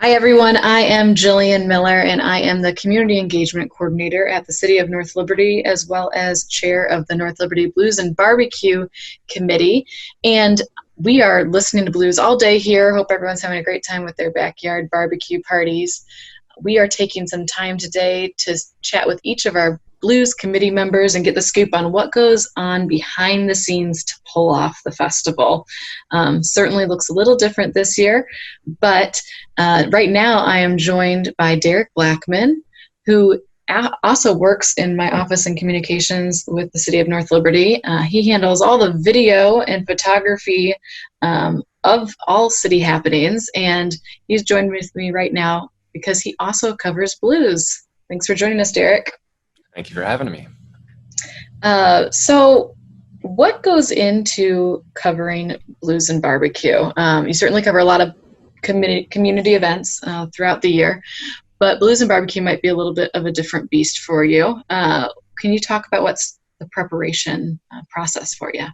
Hi, everyone. I am Jillian Miller, and I am the Community Engagement Coordinator at the City of North Liberty, as well as Chair of the North Liberty Blues and Barbecue Committee. And we are listening to blues all day here. Hope everyone's having a great time with their backyard barbecue parties. We are taking some time today to chat with each of our Blues committee members and get the scoop on what goes on behind the scenes to pull off the festival. Certainly looks a little different this year, but right now I am joined by Derek Blackman, who also works in my office in communications with the City of North Liberty. He handles all the video and photography of all city happenings, and he's joined with me right now because he also covers blues. Thanks for joining us, Derek. Thank you for having me. So what goes into covering blues and barbecue? You certainly cover a lot of community events throughout the year, but blues and barbecue might be a little bit of a different beast for you. Can you talk about what's the preparation process for you?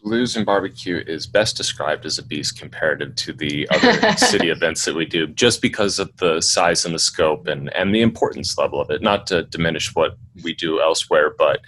Blues and barbecue is best described as a beast comparative to the other city events that we do, just because of the size and the scope and the importance level of it. Not to diminish what we do elsewhere, but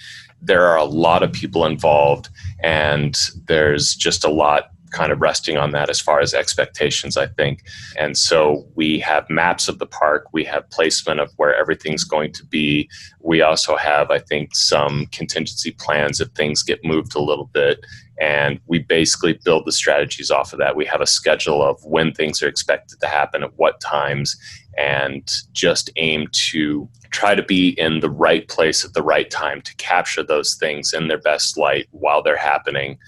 there are a lot of people involved, and there's just a lot kind of resting on that as far as expectations, I think. And so we have maps of the park, we have placement of where everything's going to be. We also have, I think, some contingency plans if things get moved a little bit. And we basically build the strategies off of that. We have a schedule of when things are expected to happen, at what times, and just aim to try to be in the right place at the right time to capture those things in their best light while they're happening.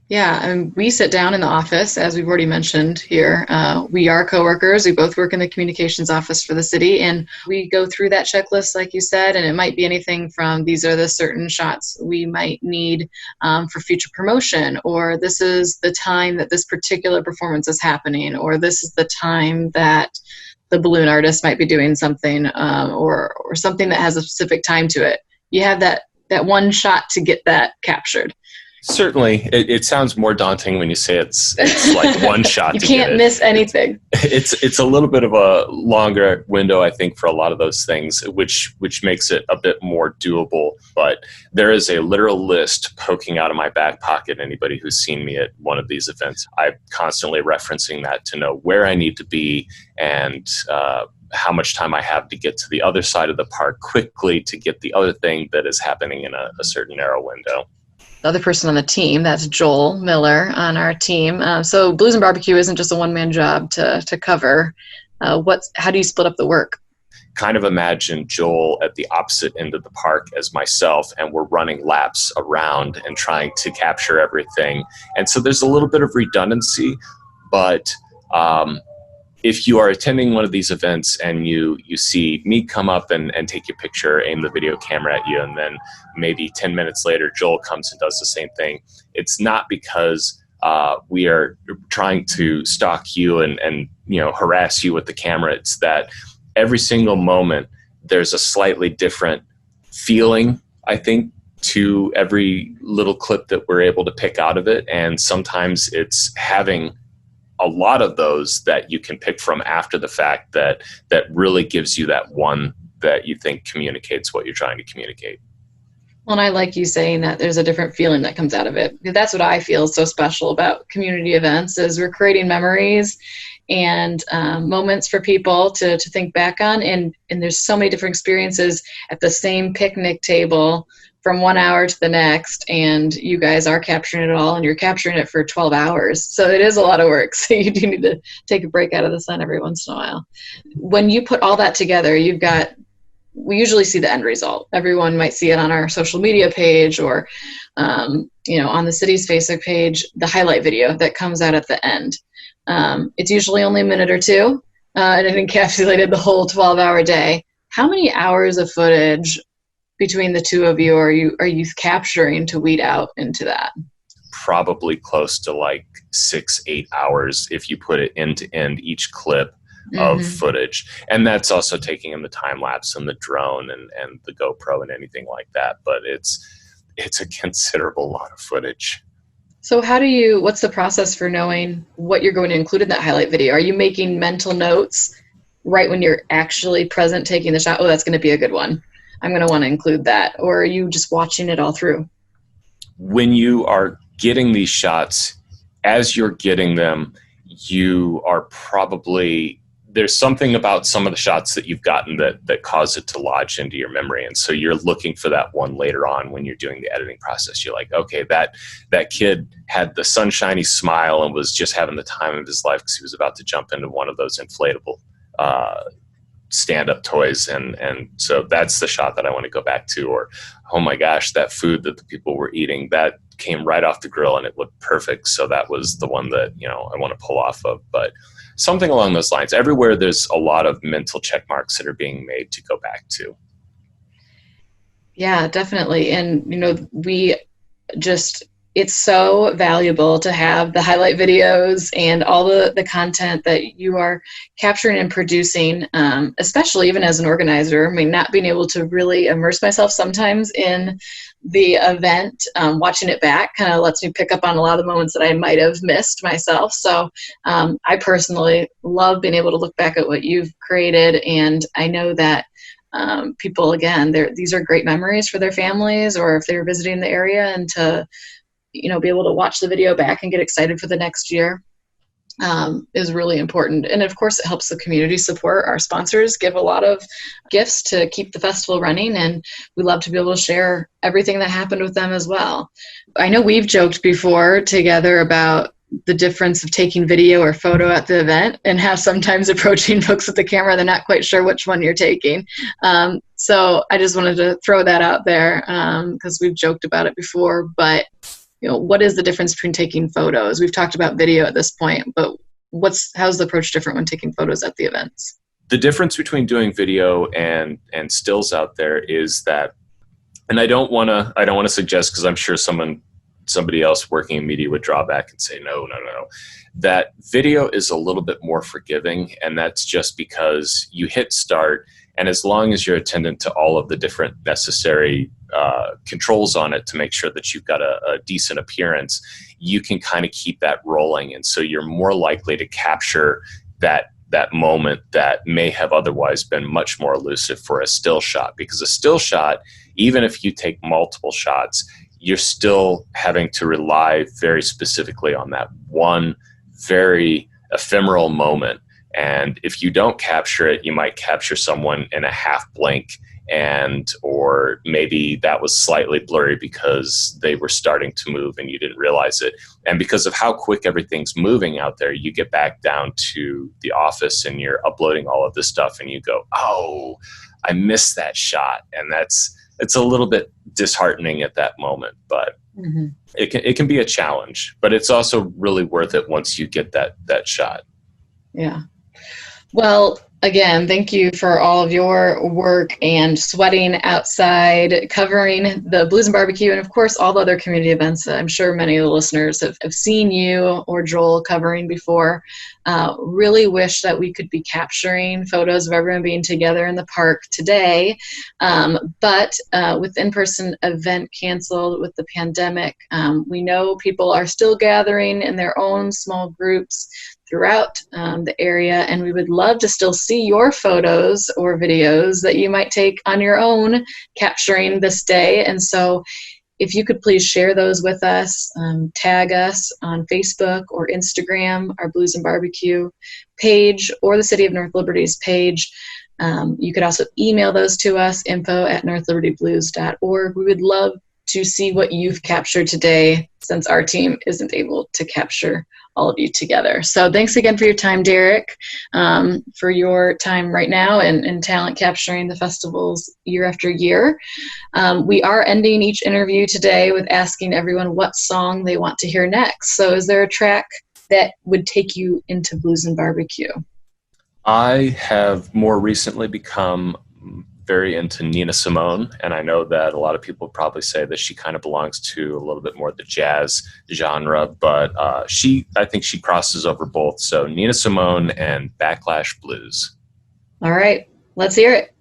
Yeah, and we sit down in the office, as we've already mentioned here. We are coworkers. We both work in the communications office for the city, and we go through that checklist, like you said, and it might be anything from these are the certain shots we might need for future promotion, or this is the time that this particular performance is happening, or this is the time that the balloon artist might be doing something, or something that has a specific time to it. You have that one shot to get that captured. Certainly, it sounds more daunting when you say it's like one shot. You can't miss anything. It's a little bit of a longer window, I think, for a lot of those things, which makes it a bit more doable. But there is a literal list poking out of my back pocket. Anybody who's seen me at one of these events, I'm constantly referencing that to know where I need to be and how much time I have to get to the other side of the park quickly to get the other thing that is happening in a certain narrow window. The other person on the team, that's Joel Miller on our team. So Blues and Barbecue isn't just a one-man job to cover. How do you split up the work? Kind of imagine Joel at the opposite end of the park as myself, and we're running laps around and trying to capture everything. And so there's a little bit of redundancy, but if you are attending one of these events and you see me come up and take your picture, aim the video camera at you, and then maybe 10 minutes later Joel comes and does the same thing, it's not because we are trying to stalk you and harass you with the camera. It's that every single moment there's a slightly different feeling, I think, to every little clip that we're able to pick out of it. And sometimes it's having a lot of those that you can pick from after the fact that really gives you that one that you think communicates what you're trying to communicate. Well, and I like you saying that there's a different feeling that comes out of it, because that's what I feel is so special about community events is we're creating memories and moments for people to think back on. And there's so many different experiences at the same picnic table from 1 hour to the next, and you guys are capturing it all, and you're capturing it for 12 hours. So it is a lot of work. So you do need to take a break out of the sun every once in a while. When you put all that together, we usually see the end result. Everyone might see it on our social media page or, on the city's Facebook page, the highlight video that comes out at the end. It's usually only a minute or two, and it encapsulated the whole 12-hour day. How many hours of footage between the two of you are you capturing to weed out into that? Probably close to like 6-8 hours if you put it end to end, each clip of footage. And that's also taking in the time lapse and the drone and the GoPro and anything like that. But it's a considerable lot of footage. So what's the process for knowing what you're going to include in that highlight video? Are you making mental notes right when you're actually present taking the shot, oh, that's going to be a good one, I'm going to want to include that? Or are you just watching it all through? When you are getting these shots, as you're getting them, you are probably, there's something about some of the shots that you've gotten that cause it to lodge into your memory. And so you're looking for that one later on when you're doing the editing process. You're like, okay, that kid had the sunshiny smile and was just having the time of his life because he was about to jump into one of those inflatable stand-up toys, and so that's the shot that I want to go back to. Or, oh my gosh, that food that the people were eating, that came right off the grill and it looked perfect, so that was the one that, you know, I want to pull off of. But something along those lines. Everywhere there's a lot of mental check marks that are being made to go back to. Yeah, definitely. And you know, we just, it's so valuable to have the highlight videos and all the content that you are capturing and producing, especially even as an organizer. I mean, not being able to really immerse myself sometimes in the event, watching it back kind of lets me pick up on a lot of the moments that I might have missed myself. So I personally love being able to look back at what you've created, and I know that people, again, these are great memories for their families, or if they're visiting the area, and to, you know, be able to watch the video back and get excited for the next year is really important. And of course, it helps the community support. Our sponsors give a lot of gifts to keep the festival running, and we love to be able to share everything that happened with them as well. I know we've joked before together about the difference of taking video or photo at the event, and how sometimes approaching folks with the camera, they're not quite sure which one you're taking. So I just wanted to throw that out there because we've joked about it before. But you know, what is the difference between taking photos? We've talked about video at this point, but how's the approach different when taking photos at the events? The difference between doing video and stills out there is that, and I don't want to suggest, because I'm sure somebody else working in media would draw back and say, no, that video is a little bit more forgiving. And that's just because you hit start, and as long as you're attendant to all of the different necessary controls on it to make sure that you've got a decent appearance, you can kind of keep that rolling. And so you're more likely to capture that moment that may have otherwise been much more elusive for a still shot. Because a still shot, even if you take multiple shots, you're still having to rely very specifically on that one very ephemeral moment. And if you don't capture it, you might capture someone in a half blink, or maybe that was slightly blurry because they were starting to move and you didn't realize it. And because of how quick everything's moving out there, you get back down to the office and you're uploading all of this stuff and you go, oh, I missed that shot. And it's a little bit disheartening at that moment, but it can be a challenge, but it's also really worth it once you get that shot. Yeah. Well, again, thank you for all of your work and sweating outside, covering the Blues and Barbecue, and of course all the other community events that I'm sure many of the listeners have seen you or Joel covering before. Really wish that we could be capturing photos of everyone being together in the park today, but with in-person event canceled with the pandemic, we know people are still gathering in their own small groups throughout the area, and we would love to still see your photos or videos that you might take on your own capturing this day. And so if you could please share those with us, tag us on Facebook or Instagram, our Blues and Barbecue page, or the City of North Liberty's page. You could also email those to us, info@northlibertyblues.org. We would love to see what you've captured today, since our team isn't able to capture all of you together. So thanks again for your time, Derek, for your time right now and talent capturing the festivals year after year. We are ending each interview today with asking everyone what song they want to hear next. So is there a track that would take you into Blues and Barbecue? I have more recently become very into Nina Simone, and I know that a lot of people probably say that she kind of belongs to a little bit more the jazz genre, but I think she crosses over both. So Nina Simone and Backlash Blues. All right, let's hear it.